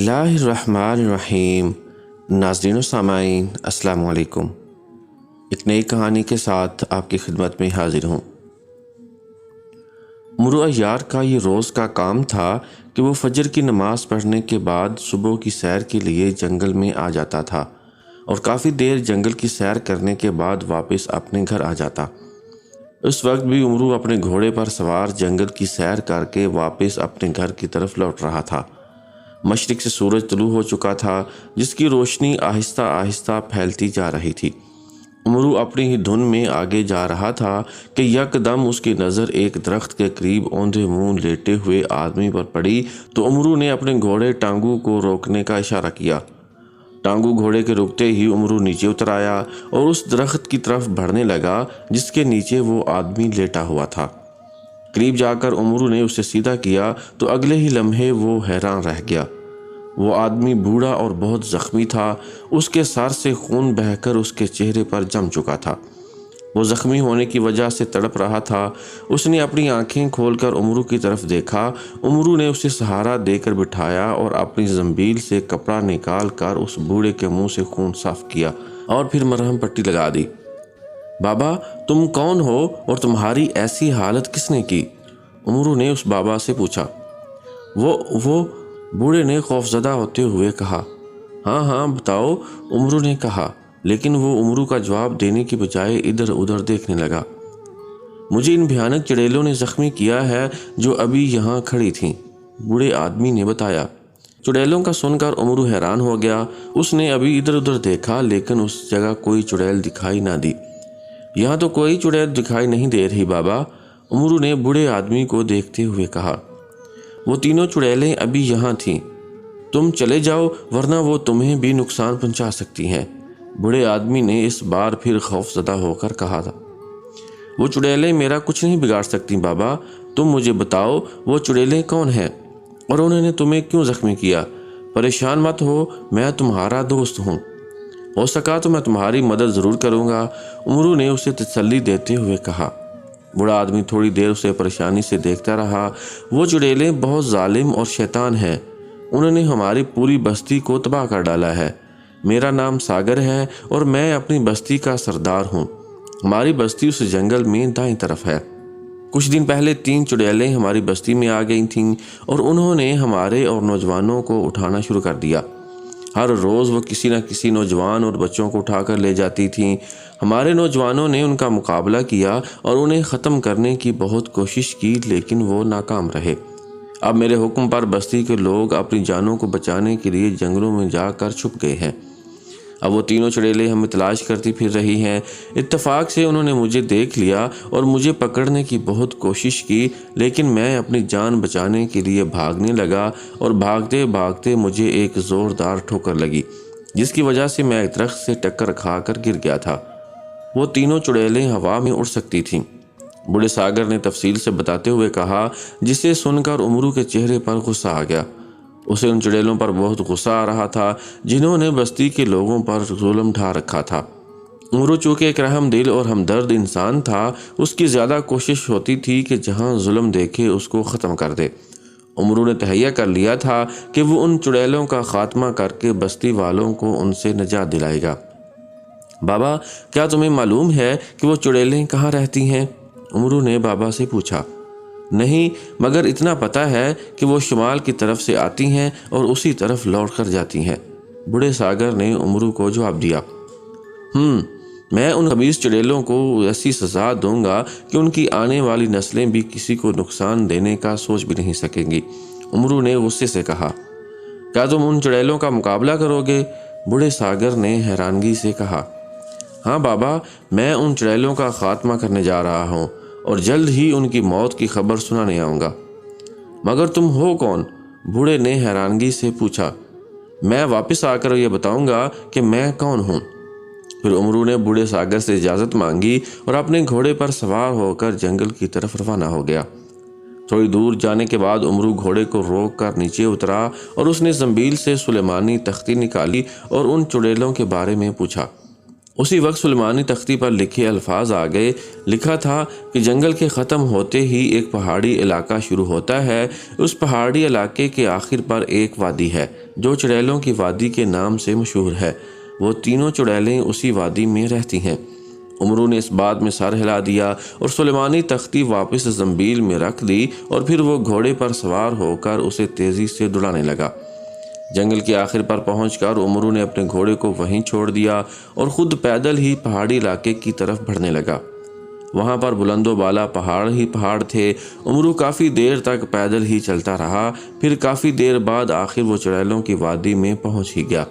اللہ الرحمن الرحیم۔ ناظرین و سامعین السلام علیکم۔ ایک نئی کہانی کے ساتھ آپ کی خدمت میں حاضر ہوں۔ عمرو عیار کا یہ روز کا کام تھا کہ وہ فجر کی نماز پڑھنے کے بعد صبح کی سیر کے لیے جنگل میں آ جاتا تھا اور کافی دیر جنگل کی سیر کرنے کے بعد واپس اپنے گھر آ جاتا۔ اس وقت بھی عمرو اپنے گھوڑے پر سوار جنگل کی سیر کر کے واپس اپنے گھر کی طرف لوٹ رہا تھا۔ مشرق سے سورج طلوع ہو چکا تھا، جس کی روشنی آہستہ آہستہ پھیلتی جا رہی تھی۔ عمرو اپنی ہی دھن میں آگے جا رہا تھا کہ یکدم اس کی نظر ایک درخت کے قریب اوندھے منہ لیٹے ہوئے آدمی پر پڑی تو عمرو نے اپنے گھوڑے ٹانگو کو روکنے کا اشارہ کیا۔ ٹانگو گھوڑے کے رکتے ہی عمرو نیچے اتر آیا اور اس درخت کی طرف بڑھنے لگا جس کے نیچے وہ آدمی لیٹا ہوا تھا۔ قریب جا کر عمرو نے اسے سیدھا کیا تو اگلے ہی لمحے وہ حیران رہ گیا۔ وہ آدمی بوڑھا اور بہت زخمی تھا، اس کے سر سے خون بہہ کر اس کے چہرے پر جم چکا تھا۔ وہ زخمی ہونے کی وجہ سے تڑپ رہا تھا۔ اس نے اپنی آنکھیں کھول کر عمرو کی طرف دیکھا۔ عمرو نے اسے سہارا دے کر بٹھایا اور اپنی زنبیل سے کپڑا نکال کر اس بوڑھے کے منہ سے خون صاف کیا اور پھر مرہم پٹی لگا دی۔ بابا، تم کون ہو اور تمہاری ایسی حالت کس نے کی؟ عمرو نے اس بابا سے پوچھا۔ وہ بوڑھے نے خوفزدہ ہوتے ہوئے کہا۔ ہاں بتاؤ، عمرو نے کہا، لیکن وہ عمرو کا جواب دینے کی بجائے ادھر ادھر دیکھنے لگا۔ مجھے ان بھیانک چڑیلوں نے زخمی کیا ہے جو ابھی یہاں کھڑی تھیں، بوڑھے آدمی نے بتایا۔ چڑیلوں کا سن کر عمرو حیران ہو گیا۔ اس نے ابھی ادھر ادھر دیکھا لیکن اس جگہ کوئی چڑیل دکھائی نہ دی۔ یہاں تو کوئی چڑیل دکھائی نہیں دے رہی بابا، عمرو نے بوڑھے آدمی کو دیکھتے ہوئے کہا۔ وہ تینوں چڑیلیں ابھی یہاں تھیں، تم چلے جاؤ ورنہ وہ تمہیں بھی نقصان پہنچا سکتی ہیں، بوڑھے آدمی نے اس بار پھر خوف زدہ ہو کر کہا تھا۔ وہ چڑیلیں میرا کچھ نہیں بگاڑ سکتی بابا، تم مجھے بتاؤ وہ چڑیلیں کون ہیں اور انہوں نے تمہیں کیوں زخمی کیا؟ پریشان مت ہو، میں تمہارا دوست ہوں، ہو سکا تو میں تمہاری مدد ضرور کروں گا، عمرو نے اسے تسلی دیتے ہوئے کہا۔ بوڑھا آدمی تھوڑی دیر اسے پریشانی سے دیکھتا رہا۔ وہ چڑیلیں بہت ظالم اور شیطان ہیں، انہوں نے ہماری پوری بستی کو تباہ کر ڈالا ہے۔ میرا نام ساگر ہے اور میں اپنی بستی کا سردار ہوں۔ ہماری بستی اس جنگل میں دائیں طرف ہے۔ کچھ دن پہلے 3 چڑیلیں ہماری بستی میں آ گئی تھیں اور انہوں نے ہمارے اور نوجوانوں کو اٹھانا شروع کر دیا۔ ہر روز وہ کسی نہ کسی نوجوان اور بچوں کو اٹھا کر لے جاتی تھیں۔ ہمارے نوجوانوں نے ان کا مقابلہ کیا اور انہیں ختم کرنے کی بہت کوشش کی لیکن وہ ناکام رہے۔ اب میرے حکم پر بستی کے لوگ اپنی جانوں کو بچانے کے لیے جنگلوں میں جا کر چھپ گئے ہیں۔ اب وہ تینوں چڑیلیں ہمیں تلاش کرتی پھر رہی ہیں۔ اتفاق سے انہوں نے مجھے دیکھ لیا اور مجھے پکڑنے کی بہت کوشش کی لیکن میں اپنی جان بچانے کے لیے بھاگنے لگا اور بھاگتے بھاگتے مجھے ایک زوردار ٹھوکر لگی جس کی وجہ سے میں ایک درخت سے ٹکر کھا کر گر گیا تھا۔ وہ تینوں چڑیلیں ہوا میں اڑ سکتی تھیں، بوڑھے ساگر نے تفصیل سے بتاتے ہوئے کہا، جسے سن کر عمرو کے چہرے پر غصہ آ گیا۔ اسے ان چڑیلوں پر بہت غصہ آ رہا تھا جنہوں نے بستی کے لوگوں پر ظلم ڈھا رکھا تھا۔ عمرو چونکہ ایک رحم دل اور ہمدرد انسان تھا، اس کی زیادہ کوشش ہوتی تھی کہ جہاں ظلم دیکھے اس کو ختم کر دے۔ عمرو نے تہیہ کر لیا تھا کہ وہ ان چڑیلوں کا خاتمہ کر کے بستی والوں کو ان سے نجات دلائے گا۔ بابا، کیا تمہیں معلوم ہے کہ وہ چڑیلیں کہاں رہتی ہیں؟ عمرو نے بابا سے پوچھا۔ نہیں، مگر اتنا پتہ ہے کہ وہ شمال کی طرف سے آتی ہیں اور اسی طرف لوٹ کر جاتی ہیں، بوڑھے ساگر نے عمرو کو جواب دیا۔ میں ان خبیث چڑیلوں کو ایسی سزا دوں گا کہ ان کی آنے والی نسلیں بھی کسی کو نقصان دینے کا سوچ بھی نہیں سکیں گی، عمرو نے غصے سے کہا۔ کیا تم ان چڑیلوں کا مقابلہ کرو گے؟ بوڑھے ساگر نے حیرانگی سے کہا۔ ہاں بابا، میں ان چڑیلوں کا خاتمہ کرنے جا رہا ہوں اور جلد ہی ان کی موت کی خبر سنانے آؤں گا۔ مگر تم ہو کون؟ بوڑھے نے حیرانگی سے پوچھا۔ میں واپس آ کر یہ بتاؤں گا کہ میں کون ہوں۔ پھر عمرو نے بوڑھے ساگر سے اجازت مانگی اور اپنے گھوڑے پر سوار ہو کر جنگل کی طرف روانہ ہو گیا۔ تھوڑی دور جانے کے بعد عمرو گھوڑے کو روک کر نیچے اترا اور اس نے زنبیل سے سلیمانی تختی نکالی اور ان چڑیلوں کے بارے میں پوچھا۔ اسی وقت سلیمانی تختی پر لکھے الفاظ آ گئے۔ لکھا تھا کہ جنگل کے ختم ہوتے ہی ایک پہاڑی علاقہ شروع ہوتا ہے۔ اس پہاڑی علاقے کے آخر پر ایک وادی ہے جو چڑیلوں کی وادی کے نام سے مشہور ہے۔ وہ تینوں چڑیلیں اسی وادی میں رہتی ہیں۔ عمرو نے اس بات میں سر ہلا دیا اور سلیمانی تختی واپس زنبیل میں رکھ دی، اور پھر وہ گھوڑے پر سوار ہو کر اسے تیزی سے دوڑانے لگا۔ جنگل کے آخر پر پہنچ کر عمرو نے اپنے گھوڑے کو وہیں چھوڑ دیا اور خود پیدل ہی پہاڑی علاقے کی طرف بڑھنے لگا۔ وہاں پر بلند و بالا پہاڑ ہی پہاڑ تھے۔ عمرو کافی دیر تک پیدل ہی چلتا رہا، پھر کافی دیر بعد آخر وہ چڑیلوں کی وادی میں پہنچ ہی گیا۔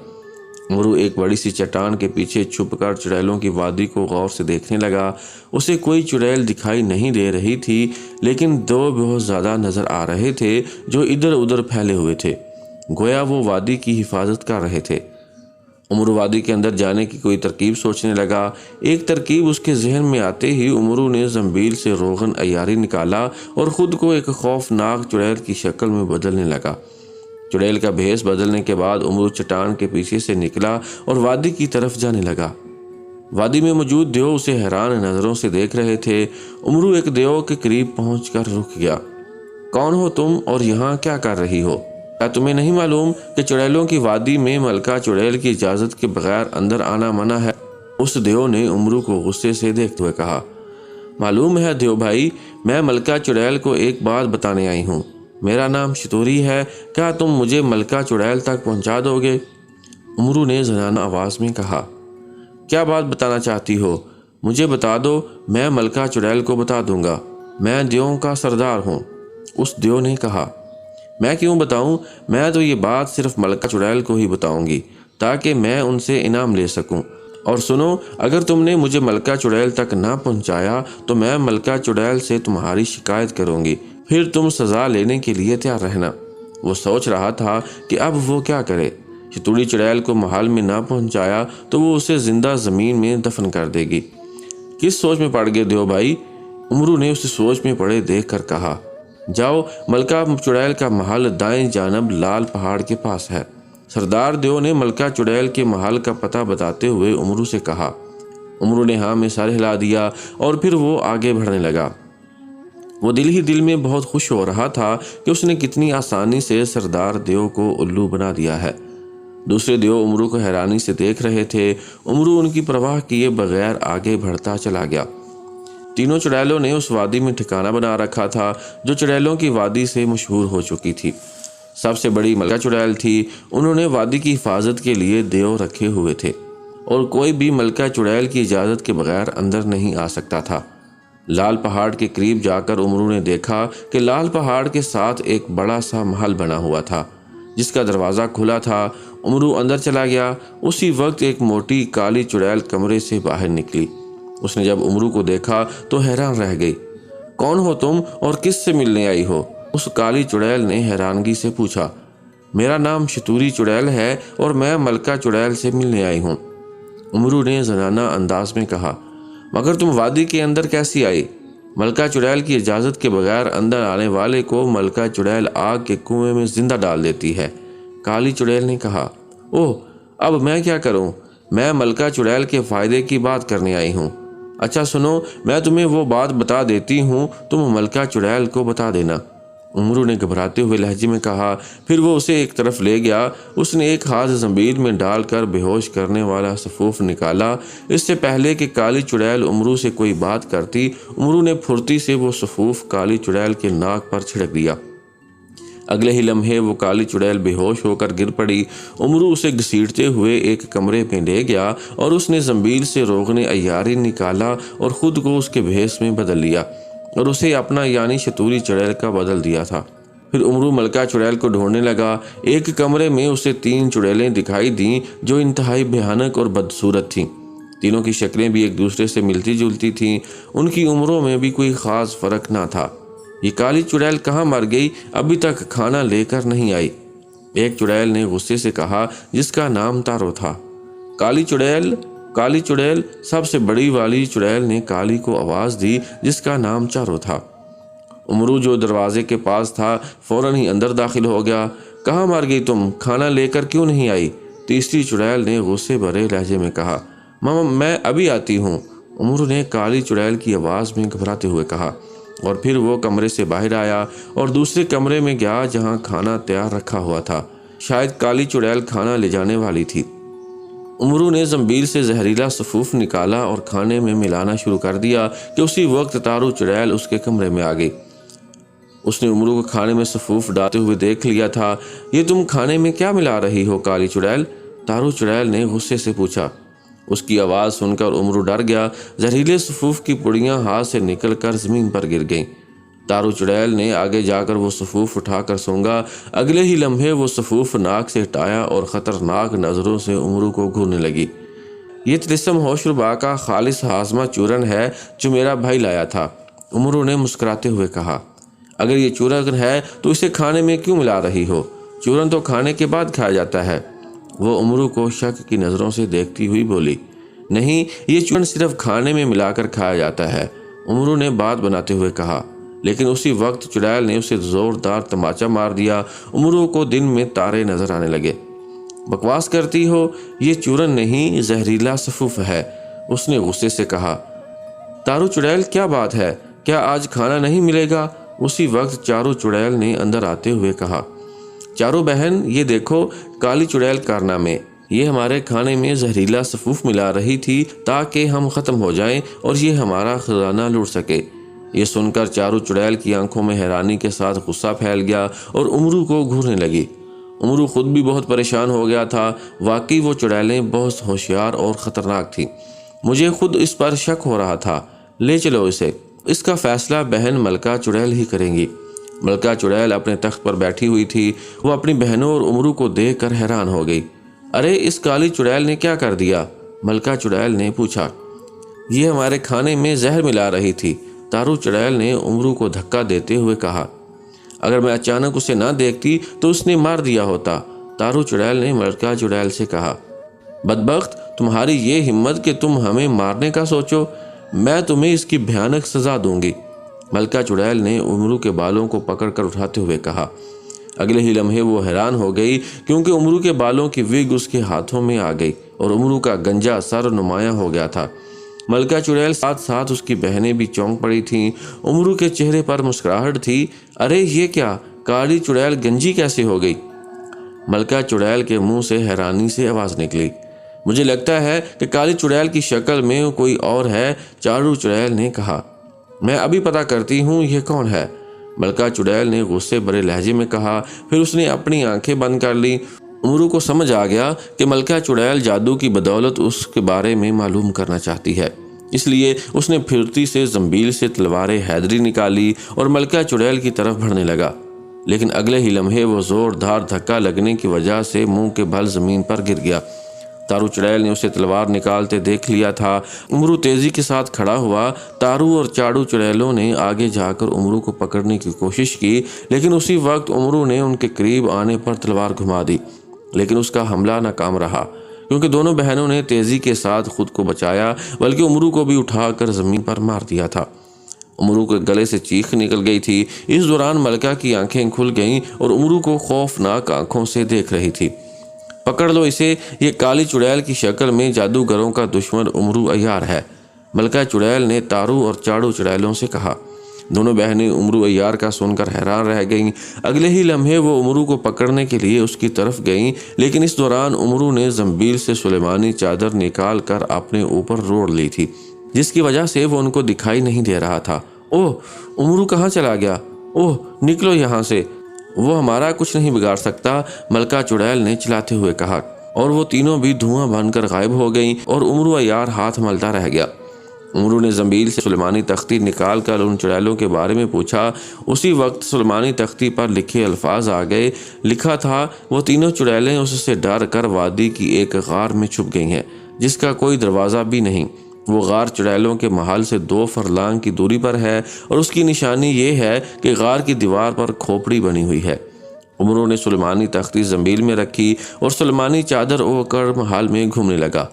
عمرو ایک بڑی سی چٹان کے پیچھے چھپ کر چڑیلوں کی وادی کو غور سے دیکھنے لگا۔ اسے کوئی چڑیل دکھائی نہیں دے رہی تھی، لیکن دو بہت زیادہ نظر آ رہے تھے جو ادھر ادھر پھیلے ہوئے تھے، گویا وہ وادی کی حفاظت کر رہے تھے۔ عمرو وادی کے اندر جانے کی کوئی ترکیب سوچنے لگا۔ ایک ترکیب اس کے ذہن میں آتے ہی عمرو نے زنبیل سے روغن عیاری نکالا اور خود کو ایک خوفناک چڑیل کی شکل میں بدلنے لگا۔ چڑیل کا بھیس بدلنے کے بعد عمرو چٹان کے پیچھے سے نکلا اور وادی کی طرف جانے لگا۔ وادی میں موجود دیو اسے حیران نظروں سے دیکھ رہے تھے۔ عمرو ایک دیو کے قریب پہنچ کر رک گیا۔ کون ہو تم اور یہاں کیا کر رہی ہو؟ کیا تمہیں نہیں معلوم کہ چڑیلوں کی وادی میں ملکہ چڑیل کی اجازت کے بغیر اندر آنا منع ہے؟ اس دیو نے عمرو کو غصے سے دیکھتے ہوئے کہا۔ معلوم ہے دیو بھائی، میں ملکہ چڑیل کو ایک بات بتانے آئی ہوں۔ میرا نام شتوری ہے، کیا تم مجھے ملکہ چڑیل تک پہنچا دو گے؟ عمرو نے زنانہ آواز میں کہا۔ کیا بات بتانا چاہتی ہو؟ مجھے بتا دو، میں ملکہ چڑیل کو بتا دوں گا۔ میں دیووں کا سردار ہوں۔ اس دیو نے کہا۔ میں کیوں بتاؤں؟ میں تو یہ بات صرف ملکہ چڑیل کو ہی بتاؤں گی تاکہ میں ان سے انعام لے سکوں۔ اور سنو، اگر تم نے مجھے ملکہ چڑیل تک نہ پہنچایا تو میں ملکہ چڑیل سے تمہاری شکایت کروں گی، پھر تم سزا لینے کے لیے تیار رہنا۔ وہ سوچ رہا تھا کہ اب وہ کیا کرے۔ شتوری چڑیل کو محل میں نہ پہنچایا تو وہ اسے زندہ زمین میں دفن کر دے گی۔ کس سوچ میں پڑ گئے دیو بھائی؟ عمرو نے اسے سوچ میں پڑے دیکھ کر کہا۔ جاؤ، ملکہ چڑیل کا محل دائیں جانب لال پہاڑ کے پاس ہے۔ سردار دیو نے ملکہ چڑیل کے محل کا پتہ بتاتے ہوئے عمرو سے کہا۔ عمرو نے ہاں میں سر ہلا دیا اور پھر وہ آگے بڑھنے لگا۔ وہ دل ہی دل میں بہت خوش ہو رہا تھا کہ اس نے کتنی آسانی سے سردار دیو کو الو بنا دیا ہے۔ دوسرے دیو عمرو کو حیرانی سے دیکھ رہے تھے۔ عمرو ان کی پرواہ کیے بغیر آگے بڑھتا چلا گیا۔ تینوں چڑیلوں نے اس وادی میں ٹھکانہ بنا رکھا تھا جو چڑیلوں کی وادی سے مشہور ہو چکی تھی۔ سب سے بڑی ملکہ چڑیل تھی۔ انہوں نے وادی کی حفاظت کے لیے دیو رکھے ہوئے تھے اور کوئی بھی ملکہ چڑیل کی اجازت کے بغیر اندر نہیں آ سکتا تھا۔ لال پہاڑ کے قریب جا کر عمرو نے دیکھا کہ لال پہاڑ کے ساتھ ایک بڑا سا محل بنا ہوا تھا جس کا دروازہ کھلا تھا۔ عمرو اندر چلا گیا۔ اسی وقت ایک موٹی کالی چڑیل کمرے سے باہر نکلی۔ اس نے جب عمرو کو دیکھا تو حیران رہ گئی۔ کون ہو تم اور کس سے ملنے آئی ہو؟ اس کالی چڑیل نے حیرانگی سے پوچھا۔ میرا نام شتوری چڑیل ہے اور میں ملکہ چڑیل سے ملنے آئی ہوں، عمرو نے زنانہ انداز میں کہا۔ مگر تم وادی کے اندر کیسی آئی؟ ملکہ چڑیل کی اجازت کے بغیر اندر آنے والے کو ملکہ چڑیل آگ کے کنویں میں زندہ ڈال دیتی ہے، کالی چڑیل نے کہا۔ اوہ، اب میں کیا کروں؟ میں ملکہ چڑیل کے فائدے کی بات کرنے آئی ہوں۔ اچھا سنو، میں تمہیں وہ بات بتا دیتی ہوں، تم ملکہ چڑیل کو بتا دینا، عمرو نے گھبراتے ہوئے لہجے میں کہا۔ پھر وہ اسے ایک طرف لے گیا۔ اس نے ایک ہاتھ زنبیل میں ڈال کر بے ہوش کرنے والا سفوف نکالا۔ اس سے پہلے کہ کالی چڑیل عمرو سے کوئی بات کرتی، عمرو نے پھرتی سے وہ سفوف کالی چڑیل کے ناک پر چھڑک دیا۔ اگلے ہی لمحے وہ کالی چڑیل بے ہوش ہو کر گر پڑی۔ عمرو اسے گھسیٹتے ہوئے ایک کمرے میں لے گیا اور اس نے زنبیل سے روغن عیاری نکالا اور خود کو اس کے بھیس میں بدل لیا اور اسے اپنا یعنی شتوری چڑیل کا بدل دیا تھا۔ پھر عمرو ملکہ چڑیل کو ڈھونڈنے لگا۔ ایک کمرے میں اسے 3 چڑیلیں دکھائی دیں جو انتہائی بھیانک اور بدصورت تھیں۔ تینوں کی شکلیں بھی ایک دوسرے سے ملتی جلتی تھیں۔ ان کی عمروں میں بھی کوئی خاص فرق نہ تھا۔ یہ کالی چڑیل کہاں مر گئی؟ ابھی تک کھانا لے کر نہیں آئی، ایک چڑیل نے غصے سے کہا جس کا نام تارو تھا۔ کالی چڑیل، سب سے بڑی والی چڑیل نے کالی کو آواز دی جس کا نام چارو تھا۔ عمرو جو دروازے کے پاس تھا فوراً ہی اندر داخل ہو گیا۔ کہاں مر گئی تم؟ کھانا لے کر کیوں نہیں آئی؟ تیسری چڑیل نے غصے بھرے لہجے میں کہا۔ ماما میں ابھی آتی ہوں، عمرو نے کالی چڑیل کی آواز میں گھبراتے ہوئے کہا، اور پھر وہ کمرے سے باہر آیا اور دوسرے کمرے میں گیا جہاں کھانا تیار رکھا ہوا تھا۔ شاید کالی چڑیل کھانا لے جانے والی تھی۔ عمرو نے زنبیل سے زہریلا سفوف نکالا اور کھانے میں ملانا شروع کر دیا کہ اسی وقت تارو چڑیل اس کے کمرے میں آ گئی۔ اس نے عمرو کو کھانے میں سفوف ڈالتے ہوئے دیکھ لیا تھا۔ یہ تم کھانے میں کیا ملا رہی ہو کالی چڑیل؟ تارو چڑیل نے غصے سے پوچھا۔ اس کی آواز سن کر عمرو ڈر گیا۔ زہریلے سفوف کی پڑیاں ہاتھ سے نکل کر زمین پر گر گئیں۔ تارو چڑیل نے آگے جا کر وہ سفوف اٹھا کر سونگا۔ اگلے ہی لمحے وہ سفوف ناک سے ہٹایا اور خطرناک نظروں سے عمرو کو گھورنے لگی۔ یہ طلسم ہوش ربا کا خالص ہاضمہ چورن ہے جو میرا بھائی لایا تھا، عمرو نے مسکراتے ہوئے کہا۔ اگر یہ چورن ہے تو اسے کھانے میں کیوں ملا رہی ہو؟ چورن تو کھانے کے بعد کھایا جاتا ہے۔ وہ عمرو کو شک کی نظروں سے دیکھتی ہوئی بولی۔ نہیں، یہ چورن صرف کھانے میں ملا کر کھایا جاتا ہے، عمرو نے بات بناتے ہوئے کہا۔ لیکن اسی وقت چڑیل نے اسے زوردار تماچا مار دیا۔ عمرو کو دن میں تارے نظر آنے لگے۔ بکواس کرتی ہو، یہ چورن نہیں زہریلا سفوف ہے، اس نے غصے سے کہا۔ تارو چڑیل کیا بات ہے؟ کیا آج کھانا نہیں ملے گا؟ اسی وقت چارو چڑیل نے اندر آتے ہوئے کہا۔ چارو بہن، یہ دیکھو کالی چڑیل کارنامے، یہ ہمارے کھانے میں زہریلا سفوف ملا رہی تھی تاکہ ہم ختم ہو جائیں اور یہ ہمارا خزانہ لوٹ سکے۔ یہ سن کر چارو چڑیل کی آنکھوں میں حیرانی کے ساتھ غصہ پھیل گیا اور عمرو کو گھورنے لگی۔ عمرو خود بھی بہت پریشان ہو گیا تھا۔ واقعی وہ چڑیلیں بہت ہوشیار اور خطرناک تھیں۔ مجھے خود اس پر شک ہو رہا تھا۔ لے چلو اسے، اس کا فیصلہ بہن ملکہ چڑیل ہی کریں گی۔ ملکہ چڑیل اپنے تخت پر بیٹھی ہوئی تھی۔ وہ اپنی بہنوں اور عمرو کو دیکھ کر حیران ہو گئی۔ ارے اس کالی چڑیل نے کیا کر دیا؟ ملکہ چڑیل نے پوچھا۔ یہ ہمارے کھانے میں زہر ملا رہی تھی، تارو چڑیل نے عمرو کو دھکا دیتے ہوئے کہا۔ اگر میں اچانک اسے نہ دیکھتی تو اس نے مار دیا ہوتا، تارو چڑیل نے ملکہ چڑیل سے کہا۔ بدبخت، تمہاری یہ ہمت کہ تم ہمیں مارنے کا سوچو، میں تمہیں اس کی بھیانک سزا دوں گی، ملکہ چڑیل نے عمرو کے بالوں کو پکڑ کر اٹھاتے ہوئے کہا۔ اگلے ہی لمحے وہ حیران ہو گئی کیونکہ عمرو کے بالوں کی وگ اس کے ہاتھوں میں آ گئی اور عمرو کا گنجا سر نمایاں ہو گیا تھا۔ ملکہ چڑیل ساتھ ساتھ اس کی بہنیں بھی چونک پڑی تھیں۔ عمرو کے چہرے پر مسکراہٹ تھی۔ ارے یہ کیا، کالی چڑیل گنجی کیسے ہو گئی؟ ملکہ چڑیل کے منہ سے حیرانی سے آواز نکلی۔ مجھے لگتا ہے کہ کالی چڑیل کی شکل میں کوئی اور ہے، چارو چڑیل نے کہا۔ میں ابھی پتہ کرتی ہوں یہ کون ہے، ملکہ چڑیل نے غصے بھرے لہجے میں کہا۔ پھر اس نے اپنی آنکھیں بند کر لی۔ عمرو کو سمجھ آ گیا کہ ملکہ چڑیل جادو کی بدولت اس کے بارے میں معلوم کرنا چاہتی ہے، اس لیے اس نے پھرتی سے زنبیل سے تلوار حیدری نکالی اور ملکہ چڑیل کی طرف بڑھنے لگا۔ لیکن اگلے ہی لمحے وہ زوردار دھکا لگنے کی وجہ سے منہ کے بل زمین پر گر گیا۔ تارو چڑیل نے اسے تلوار نکالتے دیکھ لیا تھا۔ عمرو تیزی کے ساتھ کھڑا ہوا۔ تارو اور چاڑو چڑیلوں نے آگے جا کر عمرو کو پکڑنے کی کوشش کی، لیکن اسی وقت عمرو نے ان کے قریب آنے پر تلوار گھما دی، لیکن اس کا حملہ ناکام رہا کیونکہ دونوں بہنوں نے تیزی کے ساتھ خود کو بچایا، بلکہ عمرو کو بھی اٹھا کر زمین پر مار دیا تھا۔ عمرو کے گلے سے چیخ نکل گئی تھی۔ اس دوران ملکہ کی آنکھیں کھل گئیں اور عمرو کو خوفناک آنکھوں سے دیکھ رہی تھی۔ پکڑ لو اسے، یہ کالی چڑیل کی شکل میں جادوگروں کا دشمن عمرو عیار ہے، ملکہ چڑیل نے تارو اور چاڑو چڑیلوں سے کہا۔ دونوں بہنیں عمرو عیار کا سن کر حیران رہ گئیں۔ اگلے ہی لمحے وہ عمرو کو پکڑنے کے لیے اس کی طرف گئیں، لیکن اس دوران عمرو نے زنبیل سے سلیمانی چادر نکال کر اپنے اوپر روڑ لی تھی، جس کی وجہ سے وہ ان کو دکھائی نہیں دے رہا تھا۔ اوہ، عمرو کہاں چلا گیا؟ اوہ، نکلو یہاں سے، وہ ہمارا کچھ نہیں بگاڑ سکتا، ملکہ چڑیل نے چلاتے ہوئے کہا، اور وہ تینوں بھی دھواں بن کر غائب ہو گئیں اور عمرو عیار ہاتھ ملتا رہ گیا۔ عمرو نے زنبیل سے سلیمانی تختی نکال کر ان چڑیلوں کے بارے میں پوچھا۔ اسی وقت سلیمانی تختی پر لکھے الفاظ آ گئے۔ لکھا تھا، وہ تینوں چڑیلیں اس سے ڈر کر وادی کی ایک غار میں چھپ گئی ہیں جس کا کوئی دروازہ بھی نہیں۔ وہ غار چڑیلوں کے محل سے 2 فرلانگ کی دوری پر ہے اور اس کی نشانی یہ ہے کہ غار کی دیوار پر کھوپڑی بنی ہوئی ہے۔ عمرو نے سلیمانی تختی زنبیل میں رکھی اور سلیمانی چادر اوڑھ کر محل میں گھومنے لگا۔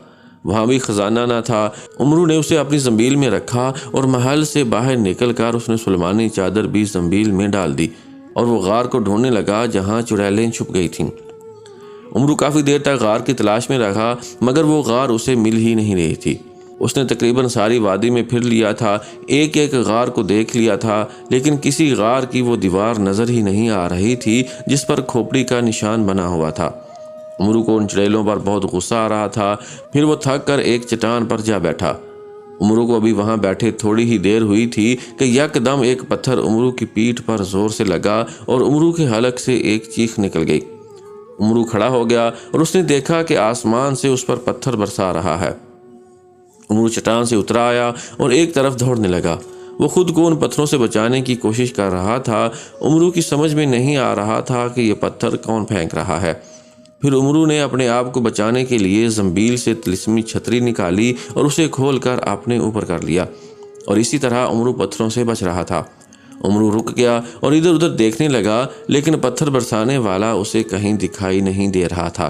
وہاں بھی خزانہ نہ تھا۔ عمرو نے اسے اپنی زنبیل میں رکھا اور محل سے باہر نکل کر اس نے سلیمانی چادر بھی زنبیل میں ڈال دی اور وہ غار کو ڈھونڈنے لگا جہاں چڑیلیں چھپ گئی تھیں۔ عمرو کافی دیر تک غار کی تلاش میں رہا مگر وہ غار اسے مل ہی نہیں رہی تھی۔ اس نے تقریباً ساری وادی میں پھر لیا تھا، ایک ایک غار کو دیکھ لیا تھا، لیکن کسی غار کی وہ دیوار نظر ہی نہیں آ رہی تھی جس پر کھوپڑی کا نشان بنا ہوا تھا۔ عمرو کو ان چڑیلوں پر بہت غصہ آ رہا تھا۔ پھر وہ تھک کر ایک چٹان پر جا بیٹھا۔ عمرو کو ابھی وہاں بیٹھے تھوڑی ہی دیر ہوئی تھی کہ یکدم ایک پتھر عمرو کی پیٹھ پر زور سے لگا اور عمرو کے حلق سے ایک چیخ نکل گئی۔ عمرو کھڑا ہو گیا اور اس نے دیکھا کہ آسمان سے اس پر پتھر برسا رہا ہے۔ عمرو چٹان سے اتر آیا اور ایک طرف دوڑنے لگا۔ وہ خود کو ان پتھروں سے بچانے کی کوشش کر رہا تھا۔ عمرو کی سمجھ میں نہیں آ رہا تھا کہ یہ پتھر کون پھینک رہا ہے۔ پھر عمرو نے اپنے آپ کو بچانے کے لیے زنبیل سے طلسمی چھتری نکالی اور اسے کھول کر اپنے اوپر کر لیا، اور اسی طرح عمرو پتھروں سے بچ رہا تھا۔ عمرو رک گیا اور ادھر ادھر دیکھنے لگا، لیکن پتھر برسانے والا اسے کہیں دکھائی نہیں دے رہا تھا۔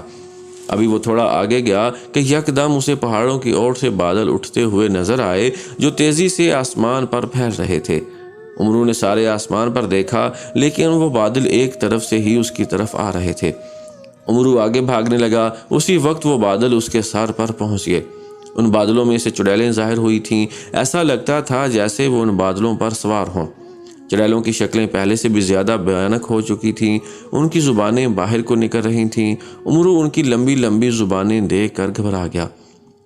ابھی وہ تھوڑا آگے گیا کہ یکدم اسے پہاڑوں کی اور سے بادل اٹھتے ہوئے نظر آئے جو تیزی سے آسمان پر پھیل رہے تھے۔ عمرو نے سارے آسمان پر دیکھا، لیکن وہ بادل ایک طرف سے ہی اس کی طرف آ رہے تھے۔ عمرو آگے بھاگنے لگا، اسی وقت وہ بادل اس کے سر پر پہنچ گئے۔ ان بادلوں میں سے چڑیلیں ظاہر ہوئی تھیں، ایسا لگتا تھا جیسے وہ ان بادلوں پر سوار ہوں۔ چڑیلوں کی شکلیں پہلے سے بھی زیادہ بھیانک ہو چکی تھیں، ان کی زبانیں باہر کو نکل رہی تھیں۔ عمرو ان کی لمبی لمبی زبانیں دیکھ کر گھبرا گیا۔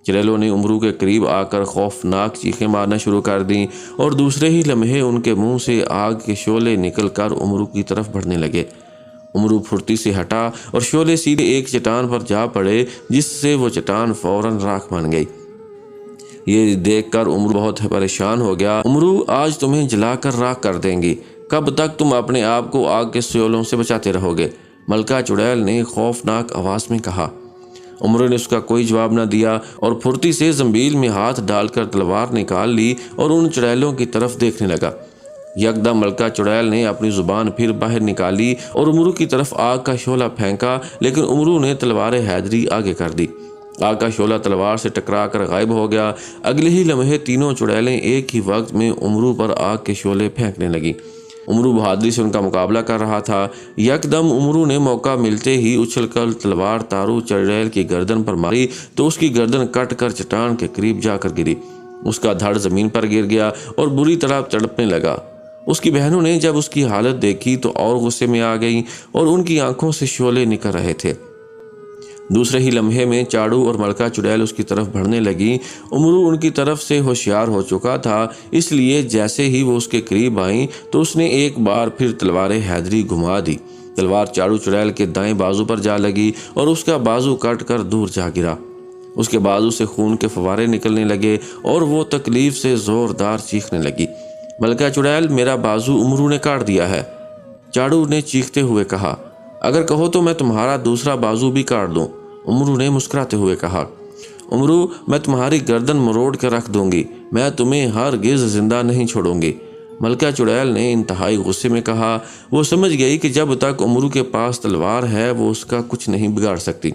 چڑیلوں نے عمرو کے قریب آ کر خوفناک چیخیں مارنا شروع کر دیں، اور دوسرے ہی لمحے ان کے منہ سے آگ کے شعلے نکل کر عمرو کی طرف بڑھنے لگے۔ عمرو پھرتی سے ہٹا اور شعلے سیدھے ایک چٹان پر جا پڑے، جس سے وہ چٹان فوراً راکھ بن گئی۔ یہ دیکھ کر عمرو بہت پریشان ہو گیا۔ عمرو، آج تمہیں جلا کر راکھ کر دیں گی، کب تک تم اپنے آپ کو آگ کے شعلوں سے بچاتے رہو گے؟ ملکہ چڑیل نے خوفناک آواز میں کہا۔ عمرو نے اس کا کوئی جواب نہ دیا اور پھرتی سے زنبیل میں ہاتھ ڈال کر تلوار نکال لی اور ان چڑیلوں کی طرف دیکھنے لگا۔ یکدم ملکہ چڑیل نے اپنی زبان پھر باہر نکالی اور عمرو کی طرف آگ کا شعلہ پھینکا، لیکن عمرو نے تلوار حیدری آگے کر دی۔ آگ کا شعلہ تلوار سے ٹکرا کر غائب ہو گیا۔ اگلے ہی لمحے تینوں چڑیلیں ایک ہی وقت میں عمرو پر آگ کے شعلے پھینکنے لگیں۔ عمرو بہادری سے ان کا مقابلہ کر رہا تھا۔ یکدم عمرو نے موقع ملتے ہی اچھل کر تلوار تارو چڑیل کی گردن پر ماری تو اس کی گردن کٹ کر چٹان کے قریب جا کر گری۔ اس کا دھڑ زمین پر گر گیا اور بری طرح تڑپنے لگا۔ اس کی بہنوں نے جب اس کی حالت دیکھی تو اور غصے میں آ گئیں اور ان کی آنکھوں سے شعلے نکل رہے تھے۔ دوسرے ہی لمحے میں چاڑو اور ملکہ چڑیل اس کی طرف بڑھنے لگیں۔ عمرو ان کی طرف سے ہوشیار ہو چکا تھا، اس لیے جیسے ہی وہ اس کے قریب آئیں تو اس نے ایک بار پھر تلوار حیدری گھما دی۔ تلوار چاڑو چڑیل کے دائیں بازو پر جا لگی اور اس کا بازو کٹ کر دور جا گرا۔ اس کے بازو سے خون کے فوارے نکلنے لگے اور وہ تکلیف سے زوردار چیخنے لگی۔ ملکہ چڑیل، میرا بازو عمرو نے کاٹ دیا ہے، چاڑو نے چیختے ہوئے کہا۔ اگر کہو تو میں تمہارا دوسرا بازو بھی کاٹ دوں، عمرو نے مسکراتے ہوئے کہا۔ عمرو، میں تمہاری گردن مروڑ کر رکھ دوں گی، میں تمہیں ہرگز زندہ نہیں چھوڑوں گی، ملکہ چڑیل نے انتہائی غصے میں کہا۔ وہ سمجھ گئی کہ جب تک عمرو کے پاس تلوار ہے وہ اس کا کچھ نہیں بگاڑ سکتی۔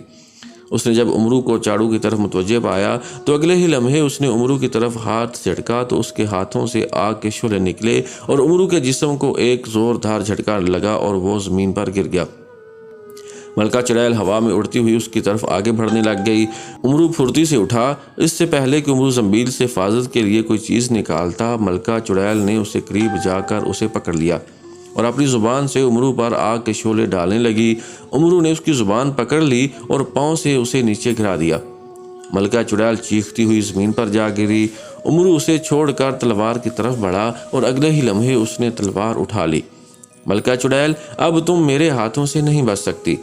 اس نے جب عمرو کو چاڑو کی طرف متوجہ پایا تو اگلے ہی لمحے اس نے عمرو کی طرف ہاتھ جھٹکا تو اس کے ہاتھوں سے آگ کے شعلے نکلے اور عمرو کے جسم کو ایک زوردار جھٹکا لگا اور وہ زمین پر گر گیا۔ ملکہ چڑیل ہوا میں اڑتی ہوئی اس کی طرف آگے بڑھنے لگ گئی۔ عمرو پھرتی سے اٹھا۔ اس سے پہلے کہ عمرو زنبیل سے حفاظت کے لیے کوئی چیز نکالتا، ملکہ چڑیل نے اسے قریب جا کر اسے پکڑ لیا اور اپنی زبان سے عمرو پر آگ کے شعلے ڈالنے لگی۔ عمرو نے اس کی زبان پکڑ لی اور پاؤں سے اسے نیچے گرا دیا۔ ملکہ چڑیل چیختی ہوئی زمین پر جا گری۔ عمرو اسے چھوڑ کر تلوار کی طرف بڑھا اور اگلے ہی لمحے اس نے تلوار اٹھا لی۔ ملکہ چڑیل، اب تم میرے ہاتھوں سے نہیں بچ سکتی،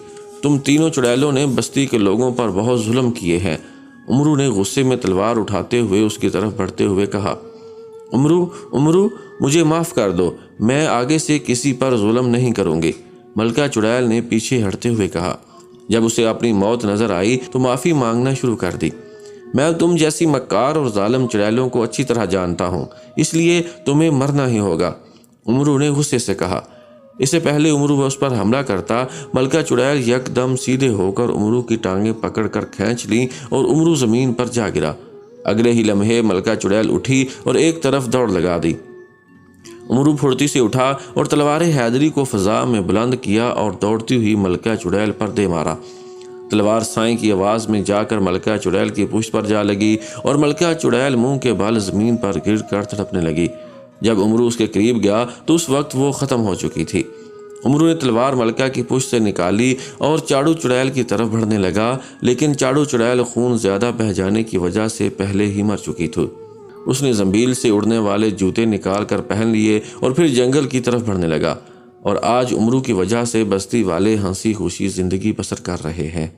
تم تینوں چڑیلوں نے بستی کے لوگوں پر بہت ظلم کیے ہیں، عمرو نے غصے میں تلوار اٹھاتے ہوئے اس کی طرف بڑھتے ہوئے کہا۔ عمرو، مجھے معاف کر دو، میں آگے سے کسی پر ظلم نہیں کروں گی، ملکہ چڑیل نے پیچھے ہٹتے ہوئے کہا۔ جب اسے اپنی موت نظر آئی تو معافی مانگنا شروع کر دی۔ میں تم جیسی مکار اور ظالم چڑیلوں کو اچھی طرح جانتا ہوں، اس لیے تمہیں مرنا ہی ہوگا، عمرو نے غصے سے کہا۔ اس سے پہلے عمرو اس پر حملہ کرتا، ملکہ چڑیل یکدم سیدھے ہو کر عمرو کی ٹانگیں پکڑ کر کھینچ لیں اور عمرو زمین پر جا گرا۔ اگلے ہی لمحے ملکہ چڑیل اٹھی اور ایک طرف دوڑ لگا دی۔ عمرو پھرتی سے اٹھا اور تلوار حیدری کو فضا میں بلند کیا اور دوڑتی ہوئی ملکہ چڑیل پر دے مارا۔ تلوار سائیں کی آواز میں جا کر ملکہ چڑیل کی پشت پر جا لگی اور ملکہ چڑیل منہ کے بل زمین پر گر کر تڑپنے لگی۔ جب امرو اس کے قریب گیا تو اس وقت وہ ختم ہو چکی تھی۔ امرو نے تلوار ملکہ کی پشت سے نکالی اور چاڑو چڑیل کی طرف بڑھنے لگا، لیکن چاڑو چڑیل خون زیادہ بہہ جانے کی وجہ سے پہلے ہی مر چکی تھی۔ اس نے زنبیل سے اڑنے والے جوتے نکال کر پہن لیے اور پھر جنگل کی طرف بڑھنے لگا، اور آج امرو کی وجہ سے بستی والے ہنسی خوشی زندگی بسر کر رہے ہیں۔